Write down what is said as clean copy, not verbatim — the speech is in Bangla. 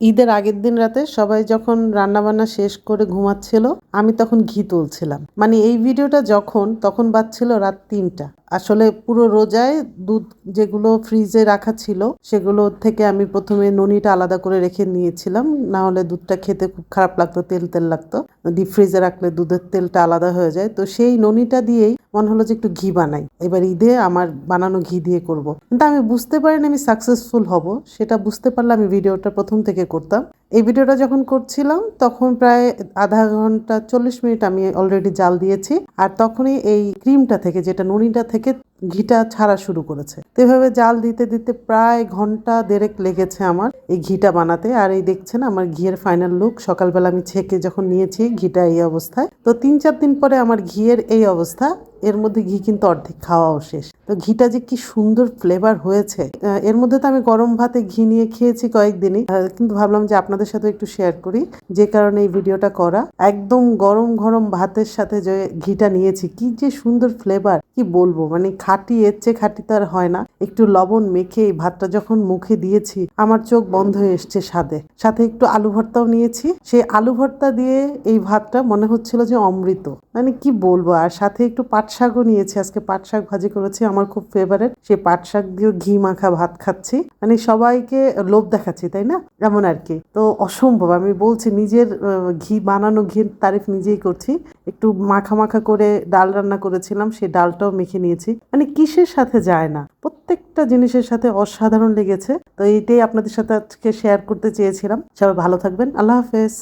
ঈদের আগের দিন রাতে সবাই যখন রান্নাবান্না শেষ করে ঘুমাচ্ছিল, আমি তখন ঘি তুলছিলাম। মানে এই ভিডিওটা তখন বাজছিল রাত ৩টা। আসলে পুরো রোজায় দুধ যেগুলো ফ্রিজে রাখা ছিল সেগুলো থেকে আমি প্রথমে ননিটা আলাদা করে রেখে নিয়েছিলাম, না হলে দুধটা খেতে খুব খারাপ লাগতো, তেল তেল লাগতো। ডিপ ফ্রিজে রাখলে দুধের তেলটা আলাদা হয়ে যায়। তো সেই ননিটা দিয়েই মনে হলো যে একটু ঘি বানাই, এবার ঈদে আমার বানানো ঘি দিয়ে করব। কিন্তু আমি বুঝতে পারিনি আমি সাকসেসফুল হব। সেটা বুঝতে পারলে আমি ভিডিওটা প্রথম থেকে করতাম। এই ভিডিওটা যখন করছিলাম তখন প্রায় আধা ঘন্টা 40 মিনিট আমি অলরেডি জাল দিয়েছি, আর তখনই এই ক্রিমটা থেকে, যেটা ননিটা থেকে ঘিটা ছাড়া শুরু করেছে। তো এভাবে জাল দিতে দিতে প্রায় ঘন্টা দেড়েক লেগেছে আমার এই ঘিটা বানাতে। আর এই দেখছেন আমার ঘিয়ের ফাইনাল লুক। সকালবেলা আমি ছেঁকে যখন নিয়েছি ঘিটা এই অবস্থায়, তো ৩-৪ দিন পরে আমার ঘিয়ের এই অবস্থা। এর মধ্যে ঘি কিন্তু অর্ধেক খাওয়াও শেষ। তো ঘিটা যে কি সুন্দর ফ্লেভার হয়েছে। এর মধ্যে তো আমি গরম ভাতে ঘি নিয়ে খেয়েছি কয়েকদিনই, কিন্তু ভাবলাম যে আপনাদের সাথে একটু শেয়ার করি, যে কারণে এই ভিডিওটা করা। একদম গরম গরম ভাতের সাথে যে ঘিটা নিয়েছি, কি যে সুন্দর ফ্লেভার, কি বলবো। মানে খাঁটি, এর চেয়ে খাঁটি তো আর হয় না। একটু লবণ মেখে এই ভাতটা যখন মুখে দিয়েছি, আমার চোখ বন্ধ হয়ে এসছে স্বাদে। সাথে একটু আলু ভর্তাও নিয়েছি, সেই আলু ভর্তা দিয়ে এই ভাতটা মনে হচ্ছিল যে অমৃত। মানে কি বলবো। আর সাথে একটু পাট শাকও নিয়েছি, আজকে পাট শাক ভাজি করেছি, আমার খুব ফেভারিট। সেই পাট শাক দিয়ে ঘি মাখা ভাত খাচ্ছি, মানে সবাইকে লোভ দেখাচ্ছি, তাই না? এমন আর কি। তো অসম্ভব, আমি বলছি নিজের ঘি বানানো ঘির তারিফ নিজেই করছি। একটু মাখা মাখা করে ডাল রান্না করেছিলাম, সেই ডালটাও মেখে নিয়েছি। মানে কিসের সাথে যায় না, প্রত্যেকটা জিনিসের সাথে অসাধারণ লেগেছে। তো এইটাই আপনাদের সাথে আজকে শেয়ার করতে চেয়েছিলাম। সবাই ভালো থাকবেন, আল্লাহ হাফেজ।